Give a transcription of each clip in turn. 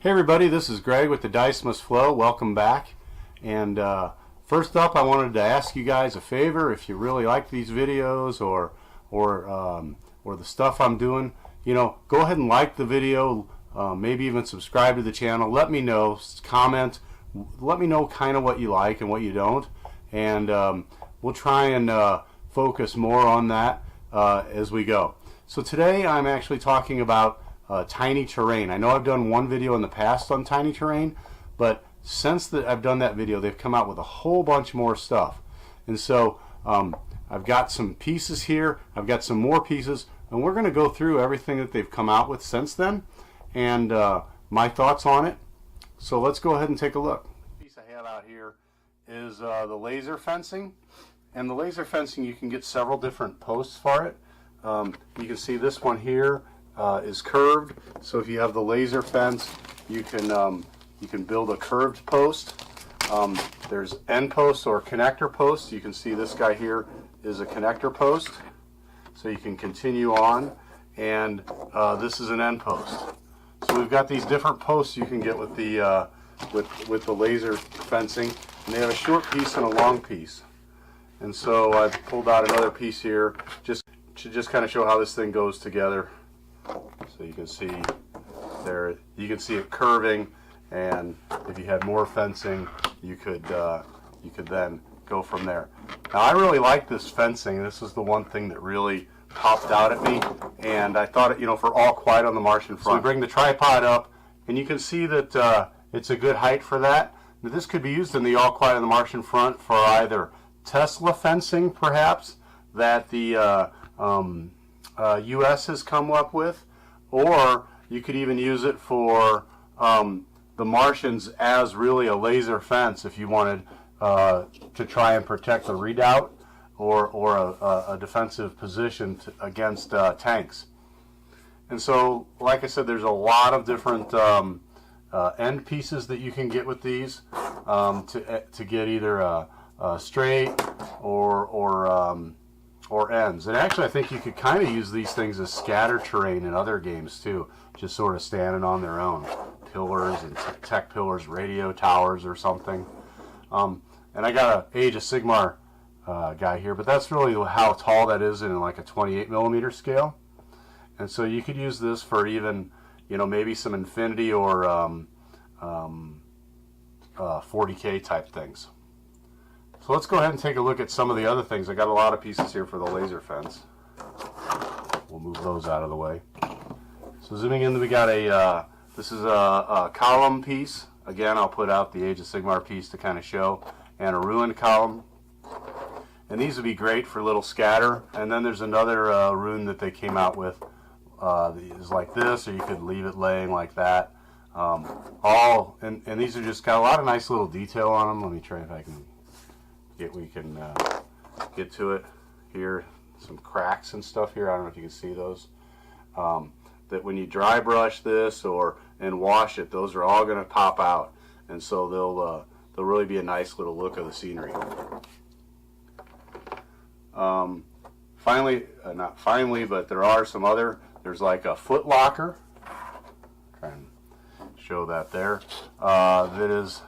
Hey everybody, this is Greg with the Dice Must Flow. Welcome back. And first up, I wanted to ask you guys a favor. If you really like these videos or the stuff I'm doing, go ahead and like the video. Maybe even subscribe to the channel. Let me know. Comment. Let me know kind of what you like and what you don't. And we'll try and focus more on that as we go. So today I'm actually talking about tiny terrain. I know I've done one video in the past on tiny terrain, but since I've done that video, they've come out with a whole bunch more stuff. And so I've got some pieces here, I've got some more pieces, and we're going to go through everything that they've come out with since then and my thoughts on it. So let's go ahead and take a look. The piece I have out here is the laser fencing. And the laser fencing, you can get several different posts for it. You can see this one here is curved, so if you have the laser fence, you can build a curved post. There's end posts or connector posts. You can see this guy here is a connector post, so you can continue on, and this is an end post. So we've got these different posts you can get with the laser fencing, and they have a short piece and a long piece. And so I've pulled out another piece here just to kind of show how this thing goes together. So you can see there, you can see it curving, and if you had more fencing, you could then go from there. Now I really like this fencing. This is the one thing that really popped out at me, and I thought it, for All Quiet on the Martian Front. So we bring the tripod up, and you can see that it's a good height for that. Now, this could be used in the All Quiet on the Martian Front for either Tesla fencing, perhaps, that the U.S. has come up with, or you could even use it for the Martians as really a laser fence if you wanted to try and protect a redoubt or a defensive position against tanks. And so, like I said, there's a lot of different end pieces that you can get with these to get either a straight or ends. And actually I think you could kind of use these things as scatter terrain in other games too, just sort of standing on their own. Pillars and tech pillars, radio towers or something. And I got an Age of Sigmar guy here, but that's really how tall that is in like a 28mm scale. And so you could use this for even, maybe some Infinity or 40K type things. So let's go ahead and take a look at some of the other things. I got a lot of pieces here for the laser fence. We'll move those out of the way. So zooming in, we got this is a column piece. Again, I'll put out the Age of Sigmar piece to kind of show, and a ruined column. And these would be great for little scatter. And then there's another rune that they came out with is like this, or you could leave it laying like that. And these are just got a lot of nice little detail on them. Let me try if I can get to it here. Some cracks and stuff here. I don't know if you can see those. That when you dry brush this and wash it, those are all going to pop out, and so they'll really be a nice little look of the scenery. Not finally, but there are some other. There's like a foot locker. Try and show that there. That has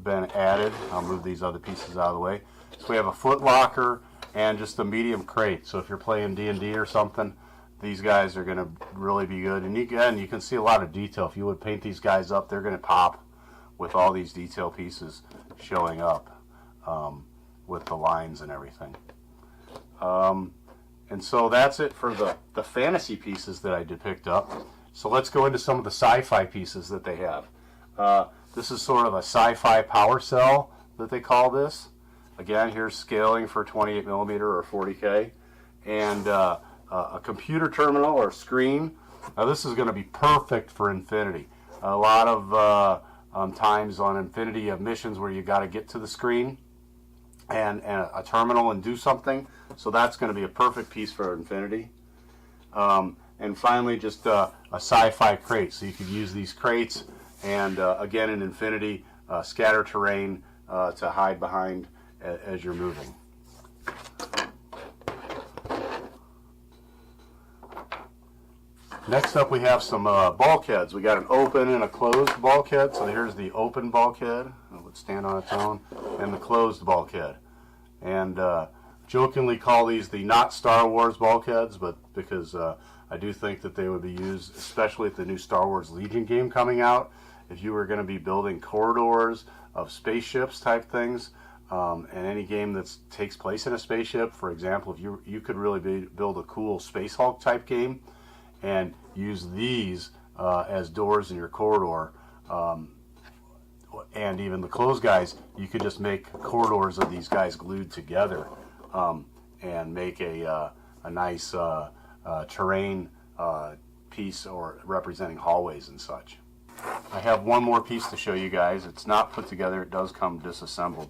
been added. I'll move these other pieces out of the way. So we have a foot locker and just a medium crate. So if you're playing D&D or something, these guys are going to really be good. And you can see a lot of detail. If you would paint these guys up, they're going to pop with all these detail pieces showing up with the lines and everything. And so that's it for the fantasy pieces that I did picked up. So let's go into some of the sci-fi pieces that they have. This is sort of a sci-fi power cell that they call this. Again, here's scaling for 28mm or 40K. And a computer terminal or screen. Now this is going to be perfect for Infinity. A lot of times on Infinity you have missions where you got to get to the screen and a terminal and do something. So that's going to be a perfect piece for Infinity. And finally, just a sci-fi crate. So you could use these crates and again in Infinity, scatter terrain to hide behind as you're moving. Next up we have some bulkheads. We got an open and a closed bulkhead. So here's the open bulkhead. It would stand on its own. And the closed bulkhead. And jokingly call these the not Star Wars bulkheads, but because I do think that they would be used, especially with the new Star Wars Legion game coming out. If you were going to be building corridors of spaceships type things, and any game that takes place in a spaceship, for example, if you could really build a cool Space Hulk type game and use these as doors in your corridor, and even the closed guys, you could just make corridors of these guys glued together, and make a nice terrain piece or representing hallways and such. I have one more piece to show you guys. It's not put together, it does come disassembled,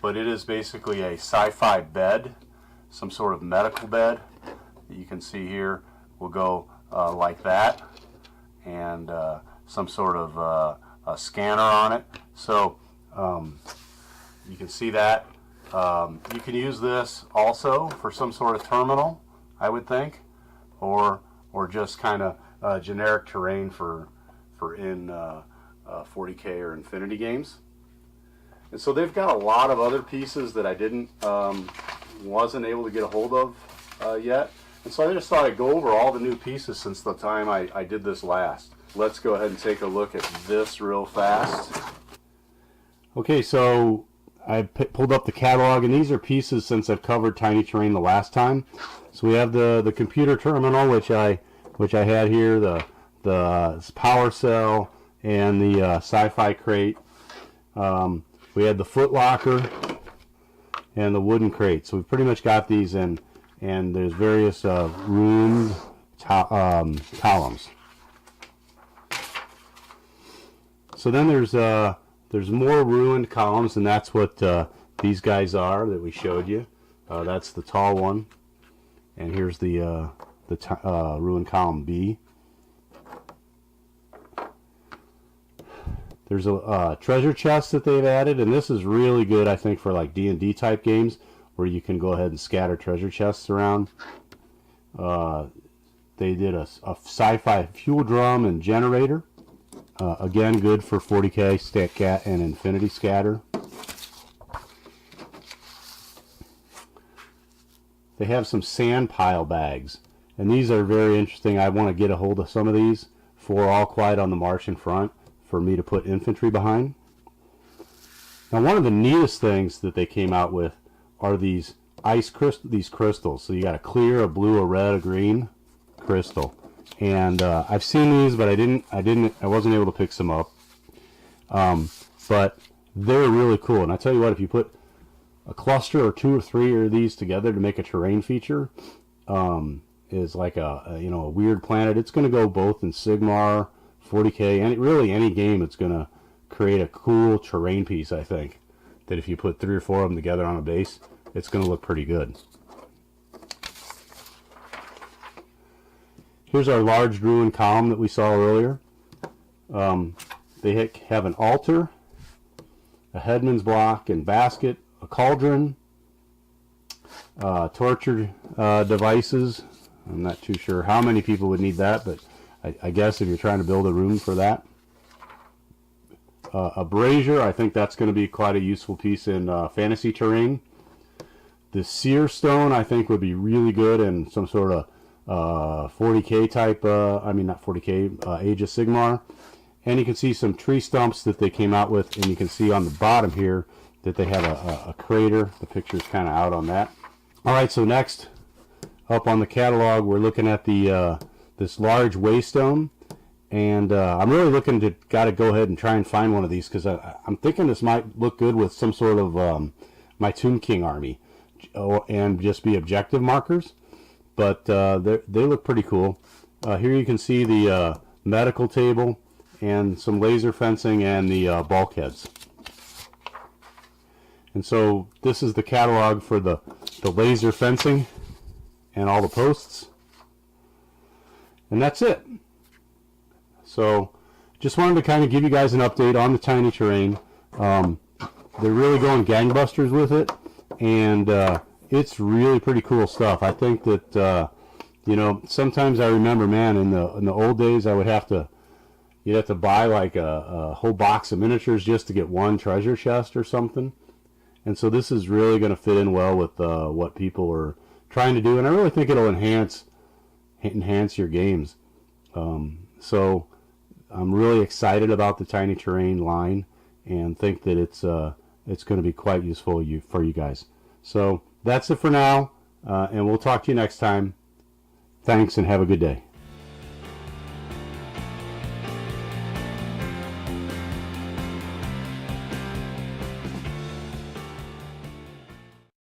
but it is basically a sci-fi bed, some sort of medical bed that you can see here will go like that, and some sort of a scanner on it. So you can see that. You can use this also for some sort of terminal, I would think, or just kind of generic terrain for in 40K or Infinity games. And so they've got a lot of other pieces that I wasn't able to get a hold of yet. And so I just thought I'd go over all the new pieces since the time I did this last. Let's go ahead and take a look at this real fast. Okay, so I pulled up the catalog, and these are pieces since I've covered Tiny Terrain the last time. So we have the computer terminal, which I had here, the power cell, and the sci-fi crate. We had the foot locker and the wooden crate. So we've pretty much got these in, and there's various roomed columns. So then there's more ruined columns, and that's what these guys are that we showed you. That's the tall one, and here's the ruined column B. There's a treasure chest that they've added, and this is really good, I think, for like D&D type games where you can go ahead and scatter treasure chests around. They did a sci-fi fuel drum and generator. Again, good for 40K, StatCat, and Infinity Scatter. They have some sand pile bags, and these are very interesting. I want to get a hold of some of these for All Quiet on the March in front, for me to put infantry behind. Now, one of the neatest things that they came out with are these these crystals. So you got a clear, a blue, a red, a green crystal. And I've seen these, but I wasn't able to pick some up. But they're really cool. And I tell you what, if you put a cluster or 2 or 3 of these together to make a terrain feature, is like a weird planet. It's going to go both in Sigmar, 40K, and really any game. It's going to create a cool terrain piece. I think that if you put 3 or 4 of them together on a base, it's going to look pretty good. Here's our large ruined column that we saw earlier. They have an altar, a headman's block and basket, a cauldron, torture devices. I'm not too sure how many people would need that, but I guess if you're trying to build a room for that. A brazier, I think that's going to be quite a useful piece in fantasy terrain. The seer stone, I think, would be really good in some sort of 40K type, not 40K, Age of Sigmar. And you can see some tree stumps that they came out with, and you can see on the bottom here that they have a crater. The picture's kind of out on that. Alright, so next up on the catalog, we're looking at the this large waystone, and I'm really looking to go ahead and try and find one of these, because I'm thinking this might look good with some sort of my Tomb King army, and just be objective markers. But they look pretty cool. Here you can see the medical table and some laser fencing and the bulkheads. And so this is the catalog for the laser fencing and all the posts. And that's it. So just wanted to kind of give you guys an update on the Tiny Terrain. They're really going gangbusters with it, and it's really pretty cool stuff. I think that You know, sometimes I remember, man, in the old days, you'd have to buy like a whole box of miniatures just to get one treasure chest or something. And so this is really going to fit in well with what people are trying to do, and I really think it'll enhance your games. So I'm really excited about the Tiny Terrain line, and think that it's going to be quite useful for you guys. So that's it for now, and we'll talk to you next time. Thanks, and have a good day.